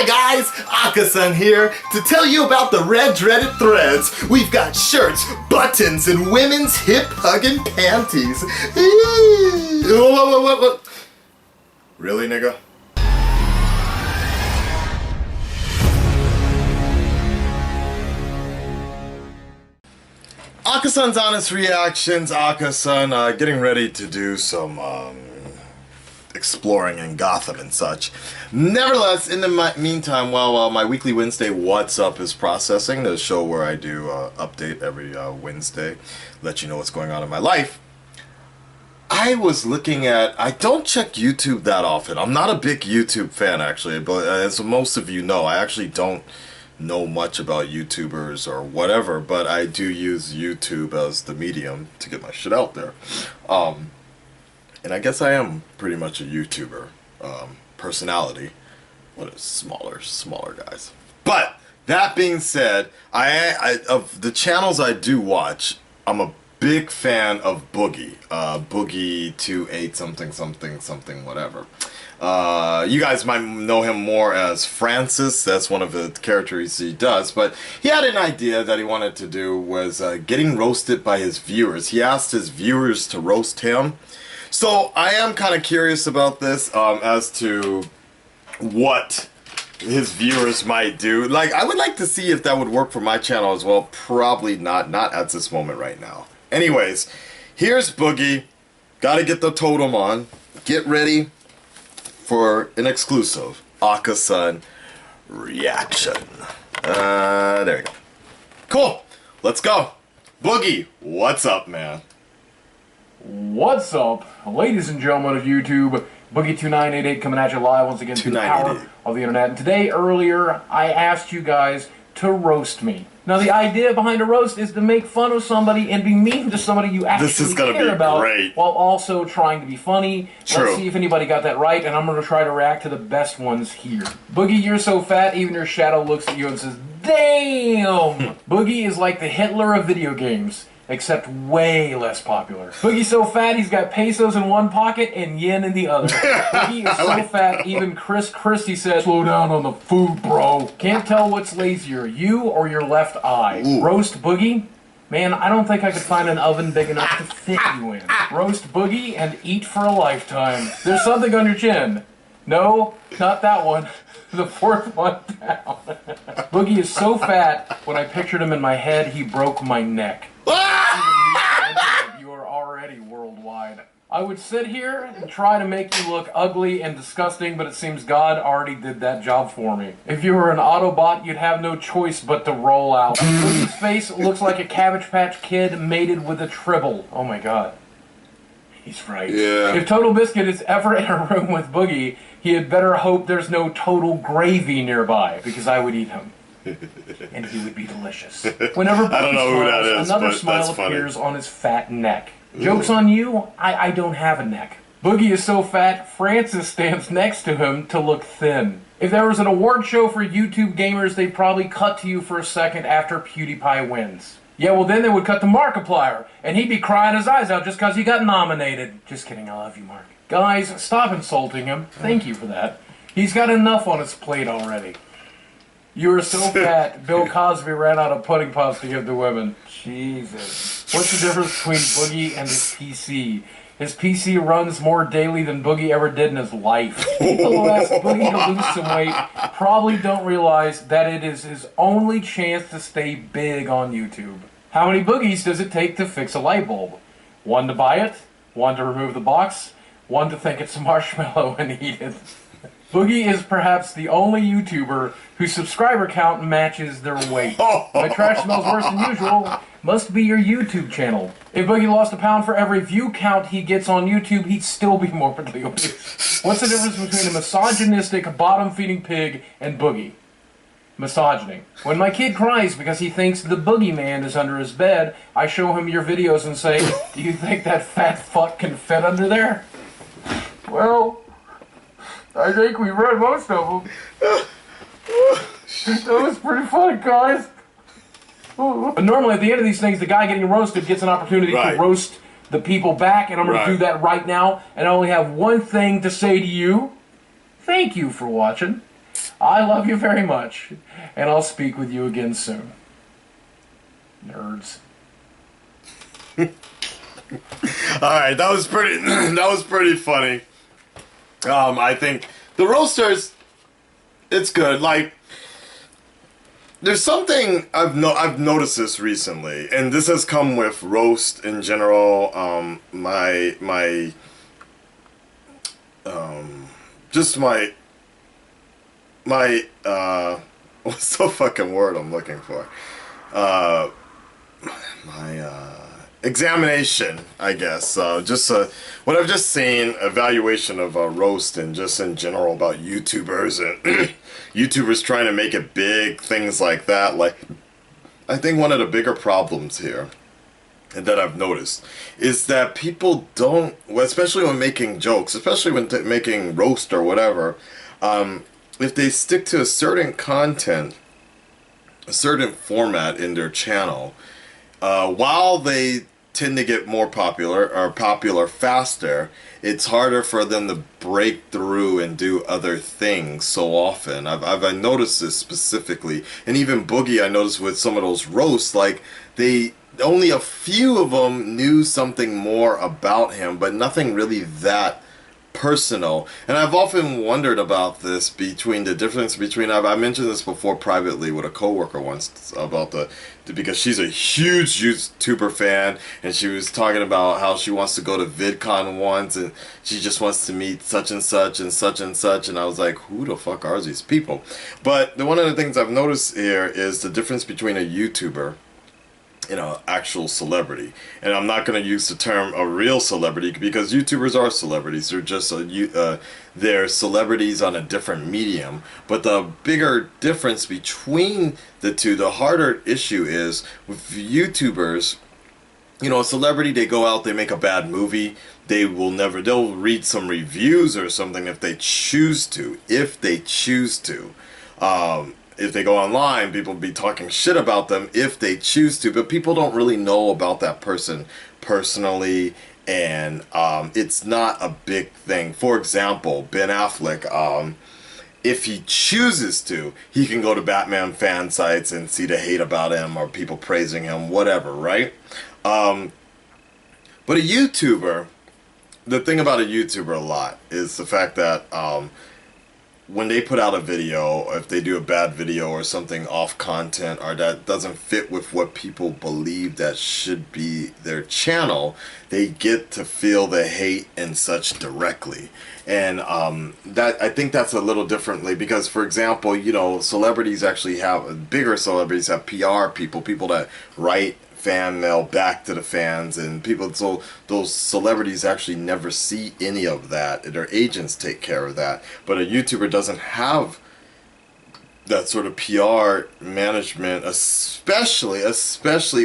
Hi guys, Akasan here to tell you about the red dreaded threads. We've got shirts, buttons, and women's hip-hugging panties. Whoa. Really, nigga? Akasan's Honest Reactions. Akasan getting ready to do some exploring in Gotham and such. Nevertheless, in the meantime, while my weekly Wednesday What's Up is processing, the show where I do update every Wednesday, let you know what's going on in my life, I was looking at, I don't check YouTube that often. I'm not a big YouTube fan actually, but as most of you know, I actually don't know much about YouTubers or whatever, but I do use YouTube as the medium to get my shit out there. And I guess I am pretty much a YouTuber personality. What is smaller guys. But that being said, I of the channels I do watch, I'm a big fan of Boogie. Boogie 28 something whatever. You guys might know him more as Francis. That's one of the characters he does. But he had an idea that he wanted to do was getting roasted by his viewers. He asked his viewers to roast him. So I am kind of curious about this as to what his viewers might do. Like, I would like to see if that would work for my channel as well. Probably not at this moment right now. Anyways, here's Boogie. Gotta get the totem on. Get ready for an exclusive Akasan reaction. There we go. Cool. Let's go. Boogie, what's up, man? What's up, ladies and gentlemen of YouTube? Boogie2988 coming at you live once again through the power of the internet. And today, earlier, I asked you guys to roast me. Now, the idea behind a roast is to make fun of somebody and be mean to somebody you actually care about, while also trying to be funny. True. Let's see if anybody got that right, and I'm going to try to react to the best ones here. Boogie, you're so fat, even your shadow looks at you and says, damn! Boogie is like the Hitler of video games, except way less popular. Boogie's so fat he's got pesos in one pocket and yen in the other. Boogie is so fat even Chris Christie says, slow down on the food, bro. Can't tell what's lazier, you or your left eye. Ooh. Roast Boogie? Man, I don't think I could find an oven big enough to fit you in. Roast Boogie and eat for a lifetime. There's something on your chin. No, not that one. The fourth one down. Boogie is so fat, when I pictured him in my head, he broke my neck. You are already worldwide. I would sit here and try to make you look ugly and disgusting, but it seems God already did that job for me. If you were an Autobot, you'd have no choice but to roll out. Boogie's face looks like a Cabbage Patch Kid mated with a tribble. Oh my God. He's right. Yeah. If Total Biscuit is ever in a room with Boogie, he had better hope there's no Total Gravy nearby, because I would eat him. And he would be delicious. Whenever Boogie I don't know smiles, who that is, another smile appears on his fat neck. Joke's on you, I don't have a neck. Boogie is so fat, Francis stands next to him to look thin. If there was an award show for YouTube gamers, they'd probably cut to you for a second after PewDiePie wins. Yeah, well then they would cut to Markiplier, and he'd be crying his eyes out just because he got nominated. Just kidding, I love you, Mark. Guys, stop insulting him. Thank you for that. He's got enough on his plate already. You were so fat, Bill Cosby ran out of pudding pops to give to women. Jesus. What's the difference between Boogie and his PC? His PC runs more daily than Boogie ever did in his life. People who ask Boogie to lose some weight probably don't realize that it is his only chance to stay big on YouTube. How many boogies does it take to fix a light bulb? One to buy it, one to remove the box, one to think it's a marshmallow and eat it. Boogie is perhaps the only YouTuber whose subscriber count matches their weight. My trash smells worse than usual. Must be your YouTube channel. If Boogie lost a pound for every view count he gets on YouTube, he'd still be morbidly obese. What's the difference between a misogynistic, bottom-feeding pig and Boogie? Misogyny. When my kid cries because he thinks the boogeyman is under his bed, I show him your videos and say, do you think that fat fuck can fit under there? Well, I think we read most of them. That was pretty funny, guys. But normally at the end of these things, the guy getting roasted gets an opportunity to roast the people back, and I'm going to do that right now. And I only have one thing to say to you. Thank you for watching. I love you very much, and I'll speak with you again soon. Nerds. Alright, that was pretty that was pretty funny. I think the roasters, it's good. Like, there's something I've noticed this recently, and this has come with roast in general. Just my what's the fucking word I'm looking for? My examination, I guess. What I've just seen, evaluation of roast and just in general about YouTubers and YouTubers trying to make it big, things like that. Like, I think one of the bigger problems here that I've noticed is that people don't, especially when making jokes, especially when making roast or whatever, if they stick to a certain content, a certain format in their channel, while they tend to get more popular or popular faster, it's harder for them to break through and do other things so often. I've noticed this specifically, and even Boogie I noticed with some of those roasts, like only a few of them knew something more about him, but nothing really that personal. And I've often wondered about this, between the difference between, I mentioned this before privately with a coworker once about because she's a huge YouTuber fan, and she was talking about how she wants to go to VidCon once, and she just wants to meet such and such and such and such, and I was like, who the fuck are these people? But one of the things I've noticed here is the difference between a YouTuber, actual celebrity. And I'm not going to use the term a real celebrity, because YouTubers are celebrities. They're just they're celebrities on a different medium. But the bigger difference between the two, the harder issue is with YouTubers. A celebrity, they go out, they make a bad movie, they'll read some reviews or something if they choose to. If they go online, people will be talking shit about them if they choose to, but people don't really know about that person personally, and it's not a big thing. For example, Ben Affleck, if he chooses to, he can go to Batman fan sites and see the hate about him or people praising him, whatever, right? But a YouTuber, the thing about a YouTuber a lot is the fact that when they put out a video, if they do a bad video or something off content or that doesn't fit with what people believe that should be their channel, they get to feel the hate and such directly. And that, I think that's a little differently, because, for example, celebrities actually bigger celebrities have PR people that write fan mail back to the fans and people, so those celebrities actually never see any of that. Their agents take care of that. But a YouTuber doesn't have that sort of PR management, especially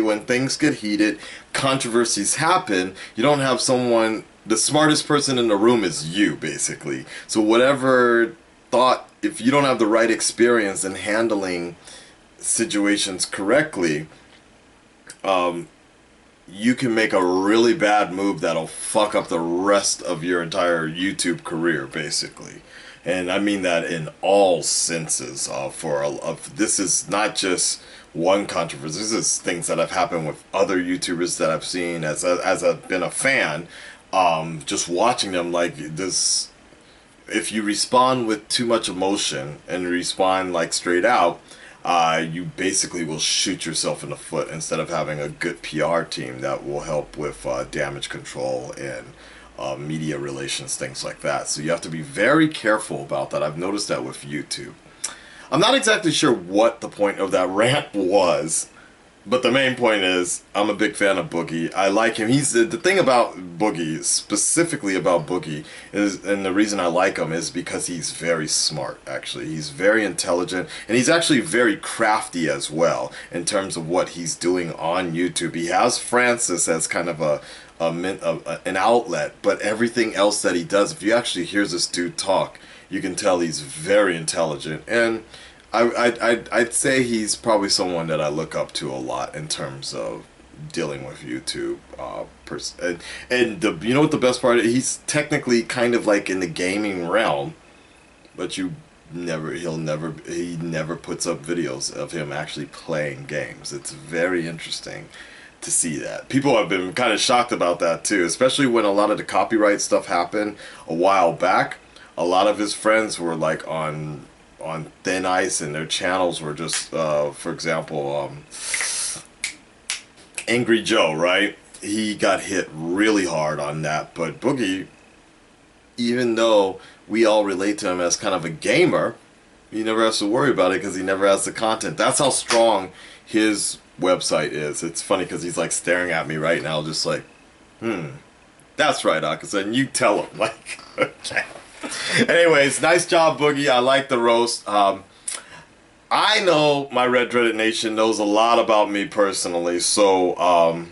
when things get heated, controversies happen. You don't have someone, the smartest person in the room is you, basically. So whatever thought, if you don't have the right experience in handling situations correctly, you can make a really bad move that'll fuck up the rest of your entire YouTube career, basically. And I mean that in all senses. This is not just one controversy. This is things that have happened with other YouTubers that I've seen as I've been a fan. Just watching them, like this. If you respond with too much emotion and respond like straight out, you basically will shoot yourself in the foot instead of having a good PR team that will help with damage control and media relations, things like that. So you have to be very careful about that. I've noticed that with YouTube. I'm not exactly sure what the point of that rant was, but the main point is I'm a big fan of Boogie. I like him. He's the thing about Boogie, specifically about Boogie, is, and the reason I like him is because he's very smart, actually. He's very intelligent, and he's actually very crafty as well in terms of what he's doing on YouTube. He has Francis as kind of an outlet, but everything else that he does, if you actually hear this dude talk, you can tell he's very intelligent. And I'd say he's probably someone that I look up to a lot in terms of dealing with YouTube. And you know what the best part is? He's technically kind of like in the gaming realm, but you he never puts up videos of him actually playing games. It's very interesting to see that. People have been kind of shocked about that too, especially when a lot of the copyright stuff happened a while back. A lot of his friends were like on thin ice, and their channels were just for example, Angry Joe, right? He got hit really hard on that, but Boogie, even though we all relate to him as kind of a gamer, he never has to worry about it because he never has the content. That's how strong his website is. It's funny because he's like staring at me right now, just like, that's right, Akaza, and you tell him, like, okay. Anyways, nice job, Boogie. I like the roast. I know my Red Dreaded Nation knows a lot about me personally, so,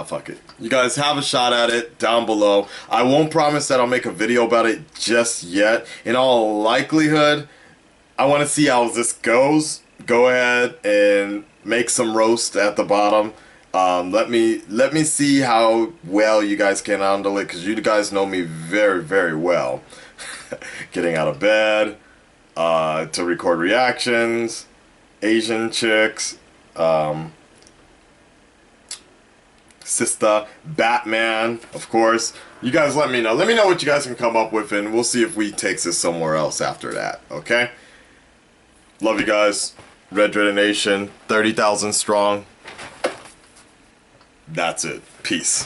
fuck it. You guys have a shot at it down below. I won't promise that I'll make a video about it just yet. In all likelihood, I want to see how this goes. Go ahead and make some roast at the bottom. Let me see how well you guys can handle it, because you guys know me very, very well. Getting out of bed, to record reactions, Asian chicks, Sister, Batman, of course. You guys let me know. Let me know what you guys can come up with, and we'll see if we take this somewhere else after that, okay? Love you guys. Red Dreaded Nation, 30,000 strong. That's it. Peace.